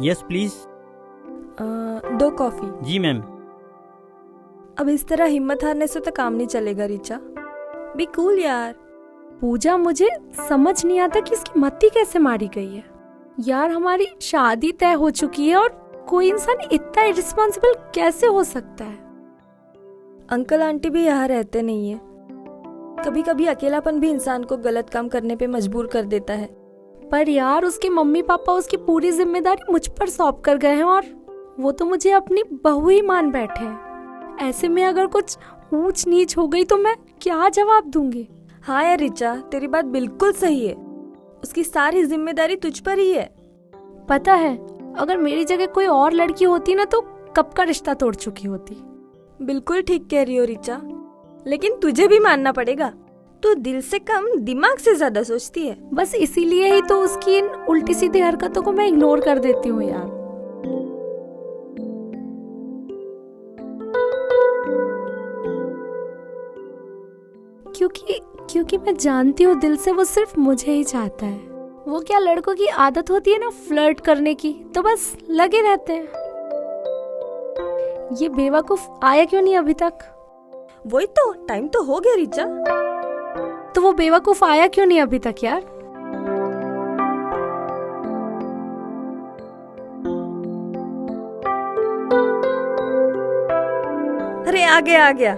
Yes please. 2 coffee. जी ma'am. अब इस तरह हिम्मत हारने से तो काम नहीं चलेगा रिचा। बी कूल यार। पूजा, मुझे समझ नहीं आता कि इसकी मत्ती कैसे मारी गई है यार। हमारी शादी तय हो चुकी है और कोई इंसान इतना इरिस्पॉन्सिबल कैसे हो सकता है। अंकल आंटी भी यहाँ रहते नहीं है। कभी कभी अकेलापन भी इंसान को गलत काम करने पे मजबूर कर देता है। पर यार उसके मम्मी पापा उसकी पूरी जिम्मेदारी मुझ पर सौंप कर गए हैं और वो तो मुझे अपनी बहू ही मान बैठे हैं। ऐसे में अगर कुछ ऊंच नीच हो गई तो मैं क्या जवाब दूंगी। हाँ यार रिचा, तेरी बात बिल्कुल सही है। उसकी सारी जिम्मेदारी तुझ पर ही है। पता है, अगर मेरी जगह कोई और लड़की होती ना तो कब का रिश्ता तोड़ चुकी होती। बिल्कुल ठीक कह रही हो रिचा, लेकिन तुझे भी मानना पड़ेगा, तू दिल से कम दिमाग से ज्यादा सोचती है। बस इसीलिए ही तो उसकी इन उल्टी सीधी हरकतों को मैं इग्नोर कर देती हूँ यार। क्योंकि मैं जानती हूँ दिल से वो सिर्फ मुझे ही चाहता है। वो क्या लड़कों की आदत होती है ना फ्लर्ट करने की, तो बस लगे रहते हैं। ये बेवकूफ आया क्यों नहीं अभी तक? वही तो, टाइम तो हो गया रिचा। तो वो बेवकूफ आया क्यों नहीं अभी तक यार? अरे आ गया।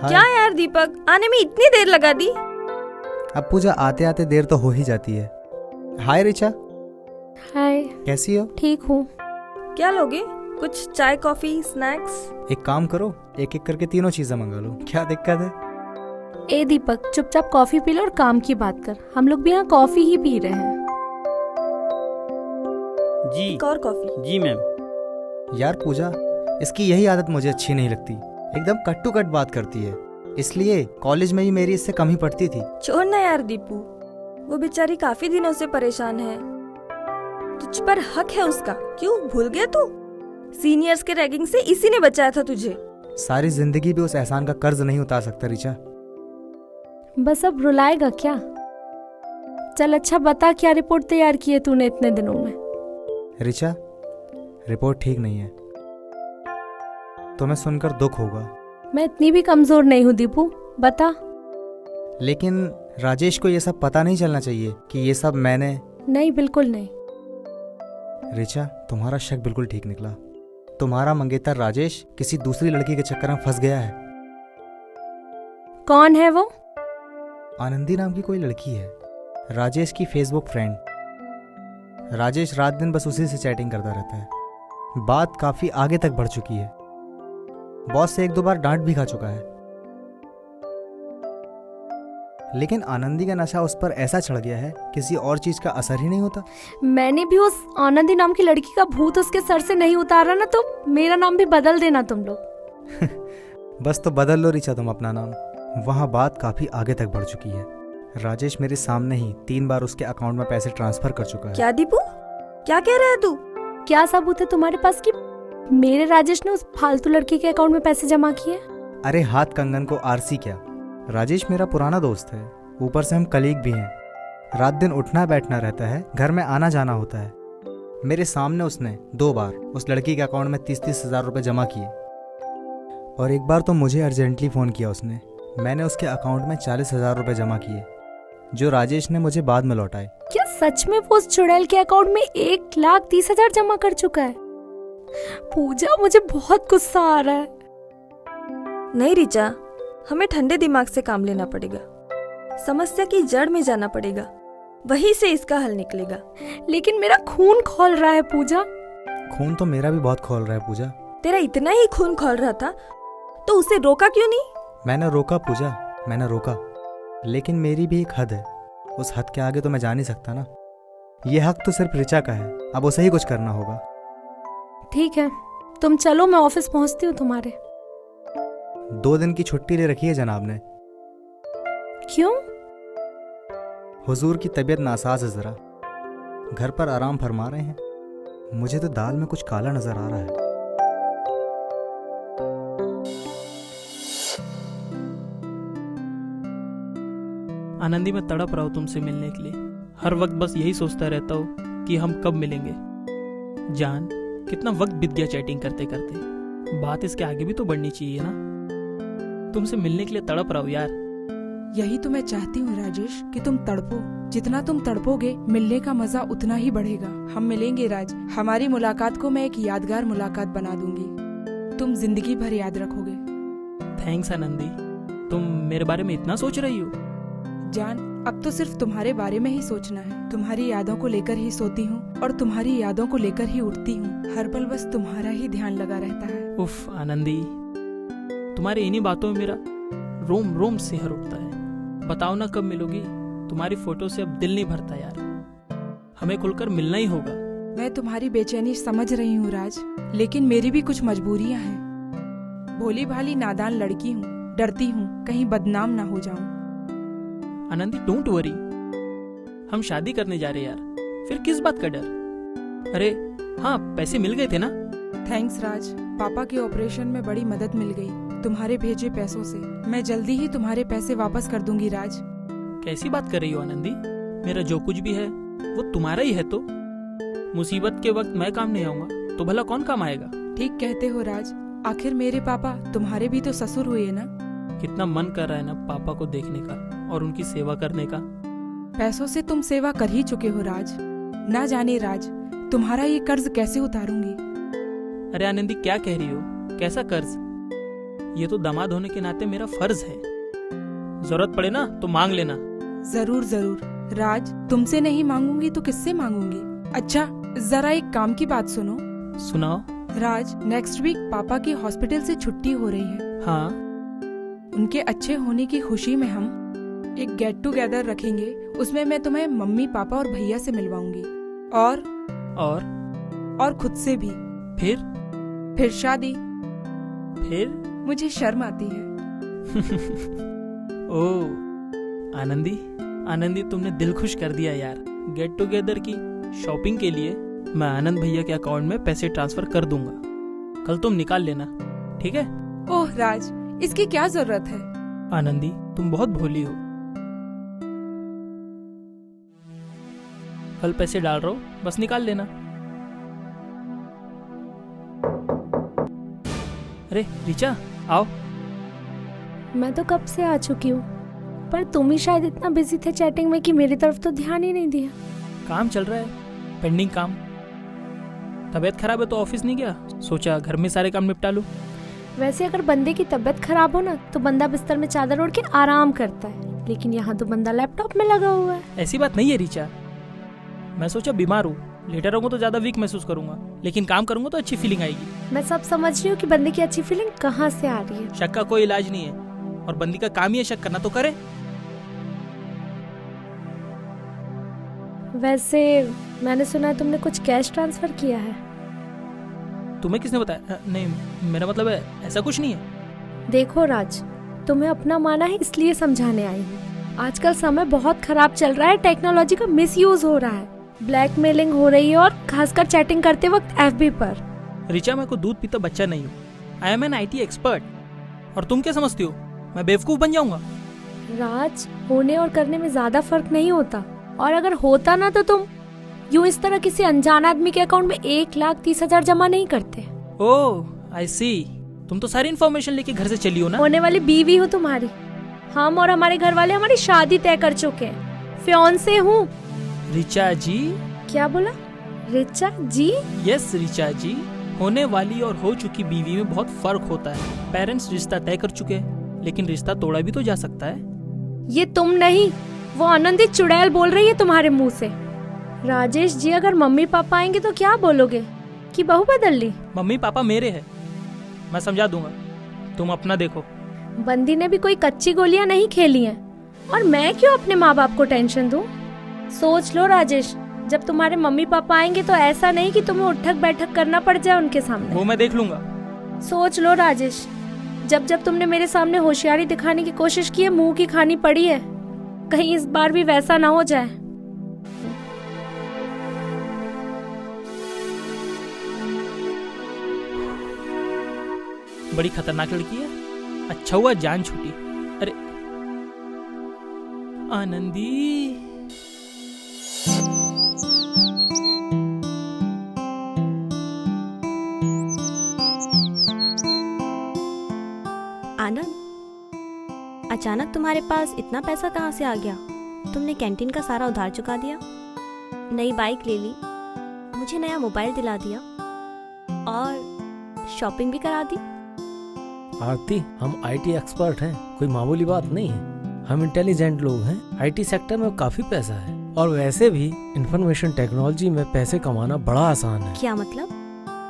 क्या यार दीपक, आने में इतनी देर लगा दी? अब पूजा आते आते देर तो हो ही जाती है। हाय रिचा। हाय। कैसी हो? ठीक हूँ। क्या लोगे? कुछ चाय कॉफी स्नैक्स? एक काम करो, एक एक करके तीनों चीजें मंगा लो। क्या दिक्कत है? ए दीपक, चुपचाप कॉफी पी लो और काम की बात कर। हम लोग भी यहाँ कॉफी ही पी रहे हैं। जी। एक और कॉफी। जी मैम। यार पूजा, इसकी यही आदत मुझे अच्छी नहीं लगती। एकदम कट टू कट बात करती है। इसलिए कॉलेज में भी मेरी इससे कम ही पड़ती थी। छोड़ ना यार दीपू, वो बेचारी काफी दिनों से परेशान है। तुझ पर हक है उसका। क्यों भूल गया तू? सीनियर्स के रैगिंग से इसी ने बचाया था तुझे। सारी जिंदगी भी उस एहसान का कर्ज नहीं उतार सकता रिचा। बस अब रुलाएगा क्या? चल अच्छा बता, क्या रिपोर्ट तैयार की है तूने इतने दिनों में? रिचा, रिपोर्ट ठीक नहीं है। तुम्हें सुनकर दुख होगा। मैं इतनी भी कमजोर नहीं हूँ दीपू, बता। लेकिन राजेश को ये सब पता नहीं चलना चाहिए कि ये सब मैंने। नहीं, बिल्कुल नहीं। रिचा, तुम्हारा शक बिल्कुल ठीक निकला। तुम्हारा मंगेतर राजेश किसी दूसरी लड़की के चक्कर में फंस गया है। कौन है वो? आनंदी नाम की कोई लड़की है, राजेश की फेसबुक फ्रेंड। राजेश रात दिन बस उसी से चैटिंग करता रहता है। बात काफी आगे तक बढ़ चुकी है। बॉस से 1-2 बार डांट भी खा चुका है। लेकिन आनंदी का नशा उस पर ऐसा चढ़ गया है, किसी और चीज का असर ही नहीं होता। मैंने भी उस आनंदी नाम की लड़की का भूत उसके सर से नहीं उतारा ना, तो मेरा नाम भी बदल देना तुम लोग। बस तो बदल लो रिचा तुम अपना नाम। वहां बात काफी आगे तक बढ़ चुकी है। राजेश मेरे सामने ही 3 बार उसके अकाउंट में पैसे ट्रांसफर कर चुका है। क्या दीपू, क्या कह रहा है तू? क्या सबूत है तुम्हारे पास कि मेरे राजेश ने उस फालतू लड़की के अकाउंट में पैसे जमा किए? अरे हाथ कंगन को आरसी क्या, राजेश मेरा पुराना दोस्त है। ऊपर से हम कलीग भी हैं। रात दिन उठना बैठना रहता है, घर में आना जाना होता है। मेरे सामने उसने 2 बार उस लड़की के अकाउंट में 30-30 हजार रुपए जमा किए। और एक बार तो मुझे अर्जेंटली फोन किया उसने। मैंने उसके अकाउंट में 40,000 रुपए जमा किए, जो राजेश ने मुझे बाद में लौटाए। क्या सच में वो उस चुड़ैल के अकाउंट में 1,30,000 जमा कर चुका है? पूजा, मुझे बहुत गुस्सा आ रहा है। नहीं रिचा, हमें ठंडे दिमाग से काम लेना पड़ेगा। समस्या की जड़ में जाना पड़ेगा, वहीं से इसका हल निकलेगा। लेकिन मेरा खून खौल रहा है पूजा। खून तो मेरा भी बहुत खौल रहा है पूजा। तेरा इतना ही खून खौल रहा था तो उसे रोका क्यों नहीं? मैंने रोका पूजा, मैंने रोका, लेकिन मेरी भी एक हद है। उस हद के आगे तो मैं जा नहीं सकता ना। ये हक तो सिर्फ रिचा का है, अब उसे ही कुछ करना होगा। ठीक है, तुम चलो, मैं ऑफिस पहुंचती हूँ तुम्हारे। 2 दिन की छुट्टी ले रखी है जनाब ने। क्यों? हुजूर की तबीयत नासाज है जरा, घर पर आराम फरमा रहे हैं। मुझे तो दाल में कुछ काला नजर आ रहा है। आनंदी, मैं तड़प रहा हूँ तुमसे मिलने के लिए। हर वक्त बस यही सोचता रहता हूँ कि हम कब मिलेंगे। जान, कितना वक्त बीत गया चैटिंग करते करते। बात इसके आगे भी तो बढ़नी चाहिए ना। तुमसे मिलने के लिए तड़प रहा हूँ यार। यही तो मैं चाहती हूँ राजेश कि तुम तड़पो। जितना तुम तड़पोगे मिलने का मजा उतना ही बढ़ेगा। हम मिलेंगे राज। हमारी मुलाकात को मैं एक यादगार मुलाकात बना दूंगी। तुम जिंदगी भर याद रखोगे। थैंक्स आनंदी, तुम मेरे बारे में इतना सोच रही हो। जान, अब तो सिर्फ तुम्हारे बारे में ही सोचना है। तुम्हारी यादों को लेकर ही सोती हूँ और तुम्हारी यादों को लेकर ही उठती हूँ। हर पल बस तुम्हारा ही ध्यान लगा रहता है। उफ आनंदी, तुम्हारी इन्हीं बातों में मेरा रोम रोम सिहर उठता है। बताओ ना कब मिलोगी। तुम्हारी फोटो से अब दिल नहीं भरता यार। हमें खुलकर मिलना ही होगा। मैं तुम्हारी बेचैनी समझ रही हूँ राज, लेकिन मेरी भी कुछ मजबूरियाँ हैं। भोली भाली नादान लड़की हूँ, डरती हूँ कहीं बदनाम ना हो जाऊं। आनंदी डोंट वरी, हम शादी करने जा रहे यार, फिर किस बात का डर। अरे हाँ, पैसे मिल गए थे ना। थैंक्स राज, पापा के ऑपरेशन में बड़ी मदद मिल गई तुम्हारे भेजे पैसों से। मैं जल्दी ही तुम्हारे पैसे वापस कर दूंगी राज। कैसी बात कर रही हो आनंदी? मेरा जो कुछ भी है वो तुम्हारा ही है। तो मुसीबत के वक्त मैं काम नहीं आऊंगा तो भला कौन काम आएगा? ठीक कहते हो राज, आखिर मेरे पापा तुम्हारे भी तो ससुर हुए ना। कितना मन कर रहा है ना पापा को देखने का और उनकी सेवा करने का। पैसों से तुम सेवा कर ही चुके हो राज। ना जाने राज, तुम्हारा ये कर्ज कैसे उतारूंगी। अरे आनंदी, क्या कह रही हो? कैसा कर्ज? ये तो दामाद होने के नाते मेरा फर्ज है। जरूरत पड़े ना तो मांग लेना। जरूर जरूर राज, तुमसे नहीं मांगूंगी तो किससे मांगूंगी। अच्छा, जरा एक काम की बात सुनो। सुनाओ। राज, नेक्स्ट वीक पापा की हॉस्पिटल से छुट्टी हो रही है। हाँ। उनके अच्छे होने की खुशी में हम एक गेट टुगेदर रखेंगे। उसमें मैं तुम्हें मम्मी पापा और भैया से मिलवाऊंगी और खुद से भी। फिर शादी। फिर मुझे शर्म आती है। ओ आनंदी, तुमने दिल खुश कर दिया यार। गेट टुगेदर की शॉपिंग के लिए मैं आनंद भैया के अकाउंट में पैसे ट्रांसफर कर दूंगा। कल तुम निकाल लेना, ठीक है? ओह राज, इसकी क्या जरूरत है। आनंदी, तुम बहुत भोली हो। कल पैसे डाल रहा हूँ, बस निकाल लेना। अरे रिचा, आओ। मैं तो कब से आ चुकी हूँ, पर तुम ही शायद इतना बिजी थे चैटिंग में कि मेरी तरफ तो ध्यान ही नहीं दिया। काम चल रहा है, पेंडिंग काम। तबीयत खराब है तो ऑफिस नहीं गया, सोचा घर में सारे काम निपटा लूं। वैसे अगर बंदे की तबीयत खराब हो ना तो बंदा बिस्तर में चादर ओढ़ के आराम करता है, लेकिन यहाँ तो बंदा लैपटॉप में लगा हुआ है। ऐसी बात नहीं है रिचा, मैं सोचा बीमार हूँ, लेटर रहूंगा तो ज्यादा वीक महसूस करूंगा, लेकिन काम करूंगा तो अच्छी फीलिंग आएगी। मैं सब समझ रही हूँ कि बंदे की अच्छी फीलिंग कहाँ से आ रही है। शक का कोई इलाज नहीं है और बंदी का काम ही है शक करना, तो करे। वैसे मैंने सुना है तुमने कुछ कैश ट्रांसफर किया है। तुम्हें किसने बताया? नहीं, मेरा मतलब है ऐसा कुछ नहीं है। देखो राज, तुम्हें अपना माना है इसलिए समझाने आई हूँ। आजकल समय बहुत खराब चल रहा है, टेक्नोलॉजी का मिसयूज हो रहा है, ब्लैकमेलिंग हो रही है और खासकर चैटिंग करते वक्त FB पर। रिचा, मैं कोई दूध पीता बच्चा नहीं हूँ। I am an IT expert. और तुम क्या समझती हो, मैं बेवकूफ बन जाऊंगा? राज, होने और करने में ज्यादा फर्क नहीं होता, और अगर होता ना तो तुम यूं इस तरह किसी अनजान आदमी के अकाउंट में 1,30,000 जमा नहीं करते। ओह आई सी, तुम तो सारी इन्फॉर्मेशन लेके घर से चली हो ना। होने वाली बीवी हो तुम्हारी। हम और हमारे घर वाले हमारी शादी तय कर चुके हैं, फियांसे हूँ। रिचा जी। क्या बोला? रिचा जी? यस रिचा जी, होने वाली और हो चुकी बीवी में बहुत फर्क होता है। पेरेंट्स रिश्ता तय कर चुके हैं, लेकिन रिश्ता तोड़ा भी तो जा सकता है। ये तुम नहीं, वो आनंदी चुड़ैल बोल रही है तुम्हारे मुंह से। राजेश जी, अगर मम्मी पापा आएंगे तो क्या बोलोगे कि बहू बदल ली? मम्मी पापा मेरे हैं, मैं समझा दूंगा, तुम अपना देखो। बंदी ने भी कोई कच्ची गोलियां नहीं खेली हैं, और मैं क्यों अपने माँ बाप को टेंशन दूं? सोच लो राजेश, जब तुम्हारे मम्मी पापा आएंगे तो ऐसा नहीं कि तुम्हें उठक बैठक करना पड़ जाए उनके सामने। वो मैं देख लूंगा। सोच लो राजेश, जब जब तुमने मेरे सामने होशियारी दिखाने की कोशिश की है, मुंह की खानी पड़ी है। कहीं इस बार भी वैसा ना हो जाए। बड़ी खतरनाक लड़की है, अच्छा हुआ जान छूटी। अरे आनंदी, अचानक तुम्हारे पास इतना पैसा कहाँ से आ गया? तुमने कैंटीन का सारा उधार चुका दिया, नई बाइक ले ली, मुझे नया मोबाइल दिला दिया और शॉपिंग भी करा दी। आरती, हम आईटी एक्सपर्ट हैं, कोई मामूली बात नहीं है। हम इंटेलिजेंट लोग हैं। आईटी सेक्टर में काफी पैसा है और वैसे भी इंफॉर्मेशन टेक्नोलॉजी में पैसे कमाना बड़ा आसान है। क्या मतलब?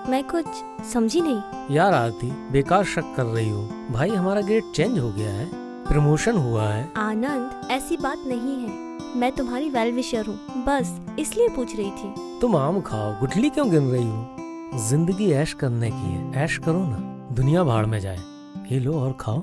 मैं कुछ समझी नहीं। यार आरती, बेकार शक कर रही हो। भाई हमारा ग्रेड चेंज हो गया है, प्रमोशन हुआ है। आनंद, ऐसी बात नहीं है, मैं तुम्हारी वेल विशर हूँ, बस इसलिए पूछ रही थी। तुम आम खाओ, गुठली क्यों गिन रही हो? जिंदगी ऐश करने की है, ऐश करो ना, दुनिया भाड़ में जाए। ये लो और खाओ।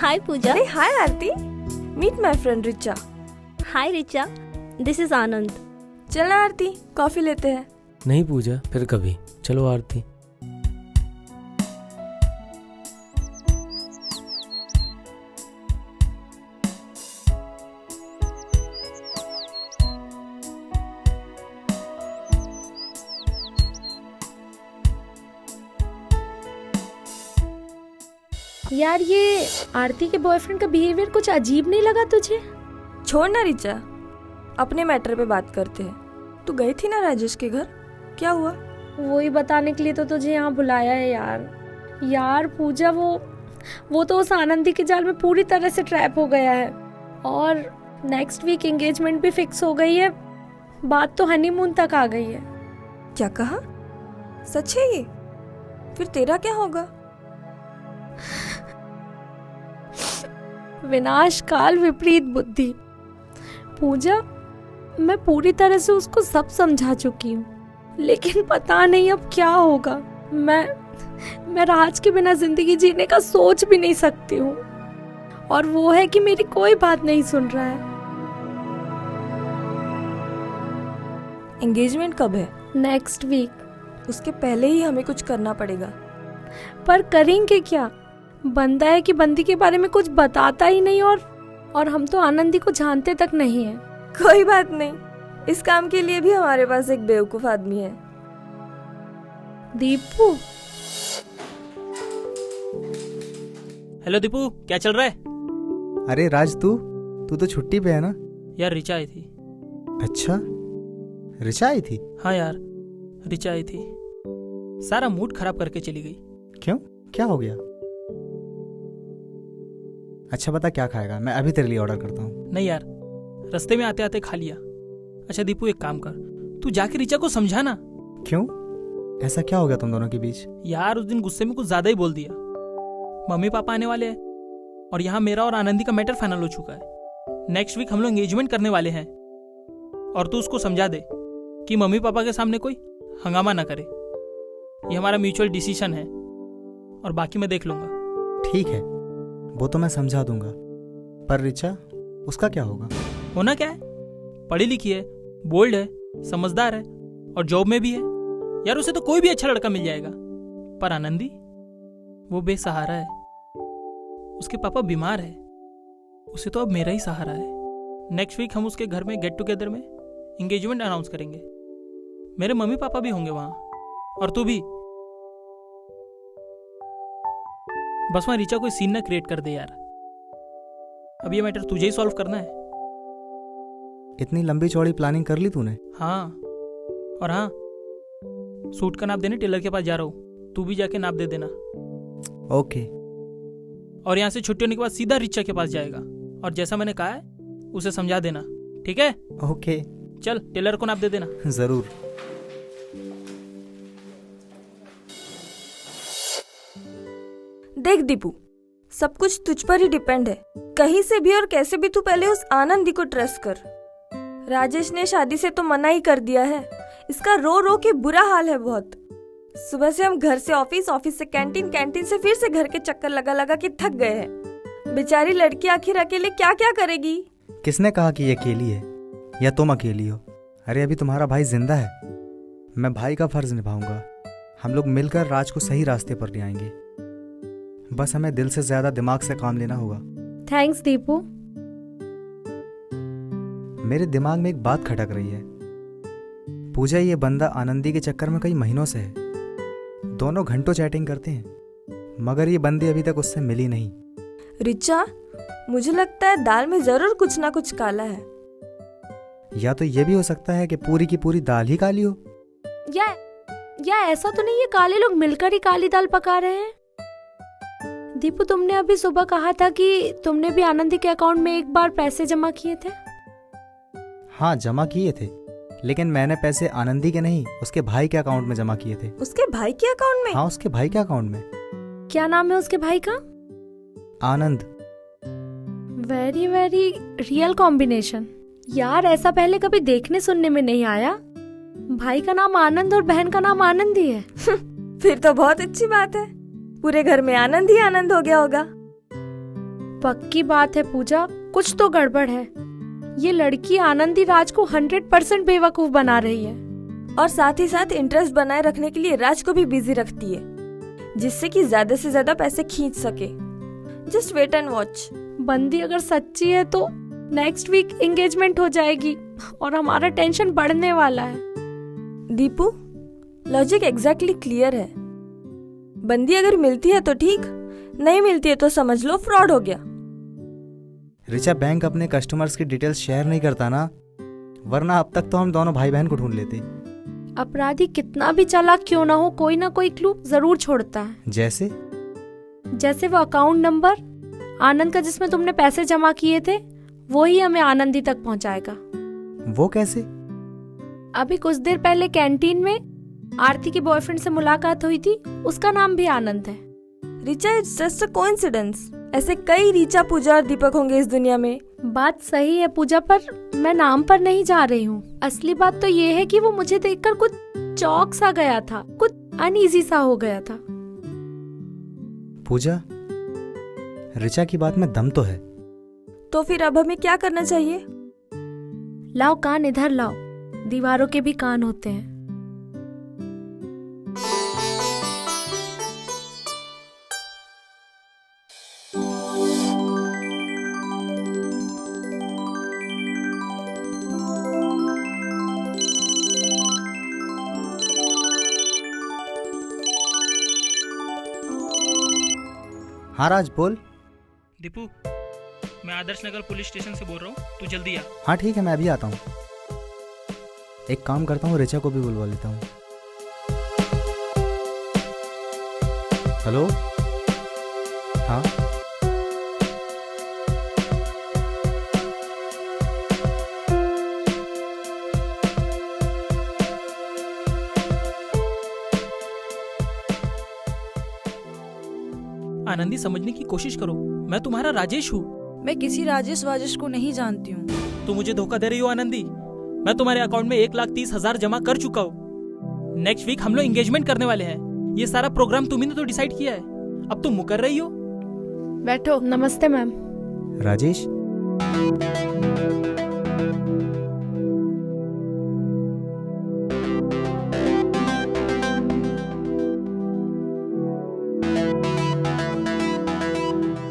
हाय पूजा। अरे hi Aarti, meet my friend Richa. Hi Richa, this is Anand. चल आरती, कॉफी लेते हैं। नहीं पूजा, फिर कभी। चलो आरती। यार ये आरती के बॉयफ्रेंड का बिहेवियर कुछ अजीब नहीं लगा तुझे? छोड़ ना रिचा, अपने मैटर पे बात करते हैं। तू गई थी ना राजेश के घर, क्या हुआ? वही बताने के लिए तो तुझे यहाँ बुलाया है यार। यार पूजा, वो तो उस आनंदी के जाल में पूरी तरह से ट्रैप हो गया है और नेक्स्ट वीक एंगेजमेंट भी फिक्स हो गई है। बात तो हनीमून तक आ गई है। क्या कहा? सच है ये? फिर तेरा क्या होगा? विनाश काल विपरीत बुद्धि। पूजा, मैं पूरी तरह से उसको सब समझा चुकी हूँ, लेकिन पता नहीं अब क्या होगा। मैं राज के बिना जिंदगी जीने का सोच भी नहीं सकती हूँ और वो है कि मेरी कोई बात नहीं सुन रहा है। एंगेजमेंट कब है? Next week. उसके पहले ही हमें कुछ करना पड़ेगा। पर करेंगे क्या? बंदा है कि बंदी के बारे में कुछ बताता ही नहीं और हम तो आनंदी को जानते तक नहीं है। कोई बात नहीं, इस काम के लिए भी हमारे पास एक बेवकूफ आदमी है। दीपू। हेलो दीपू, क्या चल रहा है? अरे राज, तू तो छुट्टी पे है ना? यार रिचा आई थी। अच्छा, रिचा आई थी? हाँ यार, रिचा आई थी, सारा मूड खराब करके चली गई। क्यों, क्या हो गया? अच्छा बता, क्या खाएगा? मैं अभी तेरे लिए ऑर्डर करता हूँ। नहीं यार, रास्ते में आते आते खा लिया। अच्छा दीपू, एक काम कर, तू जाके रिचा को समझा ना। क्यों, ऐसा क्या हो गया तुम दोनों के बीच? यार उस दिन गुस्से में कुछ ज्यादा ही बोल दिया। मम्मी पापा आने वाले हैं और यहाँ मेरा और आनंदी का मैटर फाइनल हो चुका है। नेक्स्ट वीक हम लोग एंगेजमेंट करने वाले हैं और तू उसको समझा दे कि मम्मी पापा के सामने कोई हंगामा ना करे। ये हमारा म्यूचुअल डिसीजन है और बाकी मैं देख लूंगा। ठीक है, वो तो मैं समझा दूंगा, पर रिचा, उसका क्या होगा? होना क्या है, पढ़ी लिखी है, बोल्ड है, समझदार है और जॉब में भी है। यार उसे तो कोई भी अच्छा लड़का मिल जाएगा। पर आनंदी, वो बेसहारा है, उसके पापा बीमार है, उसे तो अब मेरा ही सहारा है। नेक्स्ट वीक हम उसके घर में गेट टुगेदर में एंगेजमेंट अनाउंस करेंगे। मेरे मम्मी पापा भी होंगे वहां और तू भी। बस वहां रिचा कोई सीन ना क्रिएट कर दे यार। अब ये मैटर तुझे ही सॉल्व करना है। इतनी लंबी चौड़ी प्लानिंग कर ली तूने? हाँ, और हाँ, सूट का नाप देने टेलर के पास जा रहा हूँ, तू भी जाके नाप दे देना। ओके। और यहाँ से छुट्टी होने के बाद सीधा रिचा के पास जाएगा और जैसा मैंने कहा है उसे समझा देना, ठीक है? ओके। चल टेलर को नाप दे देना। जरूर। देख दीपू, सब कुछ तुझ पर ही डिपेंड है। कहीं से भी और कैसे भी तू पहले उस आनंदी को ट्रस्ट कर। राजेश ने शादी से तो मना ही कर दिया है। इसका रो रो के बुरा हाल है बहुत। सुबह से हम घर से ऑफिस, ऑफिस से कैंटीन, कैंटीन से फिर से घर के चक्कर लगा लगा के थक गए हैं। बेचारी लड़की आखिर अकेले क्या क्या करेगी? किसने कहा कि ये अकेली है या तुम अकेली हो? अरे अभी तुम्हारा भाई जिंदा है, मैं भाई का फर्ज निभाऊंगा। हम लोग मिलकर राज को सही रास्ते पर ले आएंगे। बस हमें दिल से ज्यादा दिमाग से काम लेना होगा। थैंक्स दीपू। मेरे दिमाग में एक बात खटक रही है। पूजा, ये बंदा आनंदी के चक्कर में कई महीनों से है। दोनों घंटों चैटिंग करते हैं, मगर ये बंदी अभी तक उससे मिली नहीं। रिचा, मुझे लगता है दाल में जरूर कुछ ना कुछ काला है। या तो ये भी हो सकता है कि पूरी की पूरी दाल ही काली हो। या ऐसा तो नहीं ये काले लोग मिलकर ही काली दाल पका रहे हैं। दीपू, तुमने अभी सुबह कहा था कि तुमने भी आनंदी के अकाउंट में एक बार पैसे जमा किए थे। हाँ, जमा किए थे, लेकिन मैंने पैसे आनंदी के नहीं, उसके भाई के अकाउंट में जमा किए थे। उसके भाई के अकाउंट में? हाँ, उसके भाई के अकाउंट में। क्या नाम है उसके भाई का? Anand. Very very real combination. यार, ऐसा पहले कभी देखने सुनने में नहीं आया। भाई का नाम आनंद और बहन का नाम आनंद ही है। फिर तो बहुत अच्छी बात है, पूरे घर में आनंद ही आनंद हो गया होगा। पक्की बात है पूजा, कुछ तो गड़बड़ है। ये लड़की आनंदी राज को 100% बेवकूफ बना रही है, और साथ ही साथ इंटरेस्ट बनाए रखने के लिए राज को भी बिजी रखती है, जिससे कि ज्यादा से ज्यादा पैसे खींच सके। Just wait and watch. बंदी अगर सच्ची है तो नेक्स्ट वीक एंगेजमेंट हो जाएगी और हमारा टेंशन बढ़ने वाला है। दीपू, लॉजिक एग्जैक्टली क्लियर है। बंदी अगर मिलती है तो ठीक, नहीं मिलती है तो समझ लो फ्रॉड हो गया। रिचा, बैंक अपने कस्टमर्स की डिटेल्स शेयर नहीं करता ना, वरना अब तक तो हम दोनों भाई बहन को ढूंढ लेते। अपराधी कितना भी चालाक क्यों ना हो, कोई ना कोई क्लू जरूर छोड़ता है। जैसे वो अकाउंट नंबर आनंद का जिसमें तुमने पैसे जमा किए थे, वो ही हमें आनंदी तक पहुंचाएगा। वो कैसे? अभी कुछ देर पहले कैंटीन में आरती के बॉयफ्रेंड से मुलाकात हुई थी, उसका नाम भी आनंद है। Richa, it's just a coincidence. ऐसे कई रिचा, पूजा और दीपक होंगे इस दुनिया में। बात सही है पूजा, पर मैं नाम पर नहीं जा रही हूँ। असली बात तो ये है कि वो मुझे देखकर कुछ चौंक सा गया था, कुछ अनईजी सा हो गया था। पूजा, रिचा की बात में दम तो है। तो फिर अब हमें क्या करना चाहिए? लाओ कान इधर लाओ, दीवारों के भी कान होते हैं। हाँ राज, बोल। दीपू, मैं आदर्श नगर पुलिस स्टेशन से बोल रहा हूँ, तू जल्दी आ। हाँ ठीक है, मैं अभी आता हूँ। एक काम करता हूँ, रिचा को भी बुलवा लेता हूँ। हेलो। हाँ, आनंदी, समझने की कोशिश करो, मैं तुम्हारा राजेश हूँ। मैं किसी राजेश वाजेश को नहीं जानती हूँ। तुम मुझे धोखा दे रही हो आनंदी। मैं तुम्हारे अकाउंट में 1,30,000 जमा कर चुका हूँ। नेक्स्ट वीक हम लोग एंगेजमेंट करने वाले हैं। ये सारा प्रोग्राम तुम्ही ने तो डिसाइड किया है, अब तुम मुकर रही हो। बैठो। नमस्ते मैम। राजेश।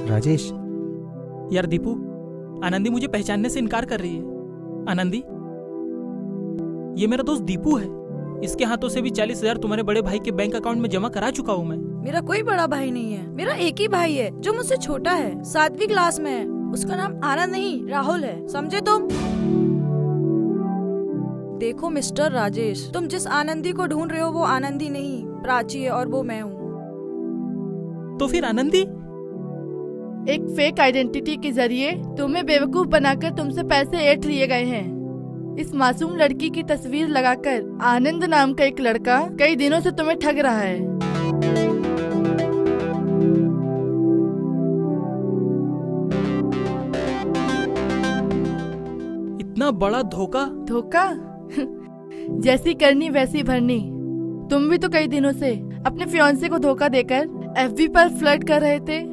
राजेश। यार दीपू, आनंदी मुझे पहचानने से इनकार कर रही है। आनंदी, ये मेरा दोस्त दीपू है। इसके हाथों से भी 40,000 तुम्हारे बड़े भाई के बैंक अकाउंट में जमा करा चुका हूँ मैं। मेरा कोई बड़ा भाई नहीं है, मेरा एक ही भाई है जो मुझसे छोटा है, 7वीं क्लास में है। उसका नाम आनंद नहीं राहुल है, समझे तुम? देखो मिस्टर राजेश, तुम जिस आनंदी को ढूंढ रहे हो वो आनंदी नहीं, प्राची है, और वो मैं हूँ। तो फिर आनंदी? एक फेक आइडेंटिटी के जरिए तुम्हें बेवकूफ बनाकर तुमसे पैसे ऐंठ लिए गए हैं। इस मासूम लड़की की तस्वीर लगाकर आनंद नाम का एक लड़का कई दिनों से तुम्हें ठग रहा है। इतना बड़ा धोखा? धोखा? जैसी करनी वैसी भरनी। तुम भी तो कई दिनों से अपने फियांसे को धोखा देकर FB पर फ्लर्ट कर रहे थे।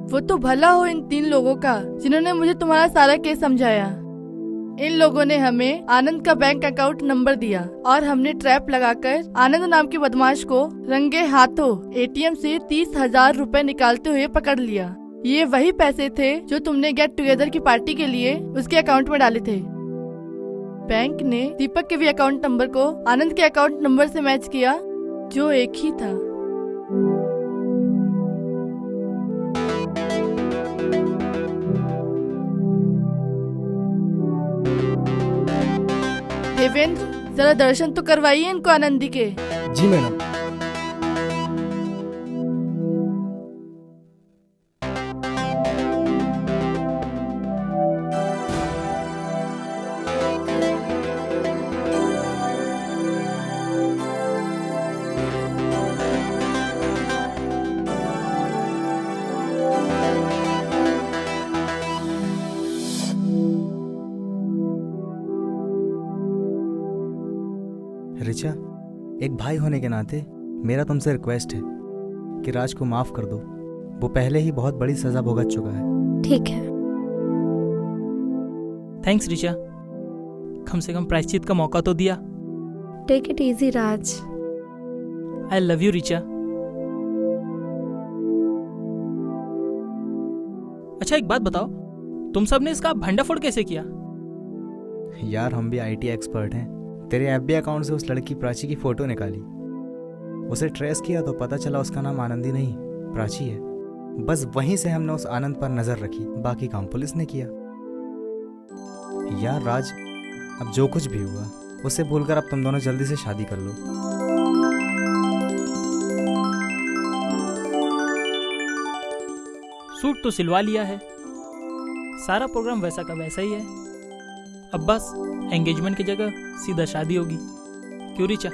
वो तो भला हो इन 3 लोगों का जिन्होंने मुझे तुम्हारा सारा केस समझाया। इन लोगों ने हमें आनंद का बैंक अकाउंट नंबर दिया और हमने ट्रैप लगाकर आनंद नाम के बदमाश को रंगे हाथों एटीएम से 30,000 रुपए निकालते हुए पकड़ लिया। ये वही पैसे थे जो तुमने गेट टुगेदर की पार्टी के लिए उसके अकाउंट में डाले थे। बैंक ने दीपक के भी अकाउंट नंबर को आनंद के अकाउंट नंबर से मैच किया जो एक ही था। देवेंद्र, जरा दर्शन तो करवाइए इनको आनंदी के। जी मैडम। रिचा, एक भाई होने के नाते मेरा तुमसे रिक्वेस्ट है कि राज को माफ कर दो। वो पहले ही बहुत बड़ी सजा भुगत चुका है। ठीक है। थैंक्स रिचा, कम से कम प्रायश्चित का मौका तो दिया। Take it easy Raj. I love you Richa. अच्छा एक बात बताओ, तुम सब ने इसका भंडाफोड़ कैसे किया? यार हम भी आईटी एक्सपर्ट हैं। तेरे एफबी अकाउंट से उस लड़की प्राची की फोटो निकाली, उसे ट्रेस किया तो पता चला उसका नाम आनंदी नहीं प्राची है। बस वहीं से हमने उस आनंद पर नजर रखी, बाकी काम पुलिस ने किया। यार राज, अब जो कुछ भी हुआ उसे भूलकर अब तुम दोनों जल्दी से शादी कर लो। सूट तो सिलवा लिया है, सारा प्रोग्राम वैसा का वैसा ही है। अब बस एंगेजमेंट की जगह सीधा शादी होगी। क्यों रिचा?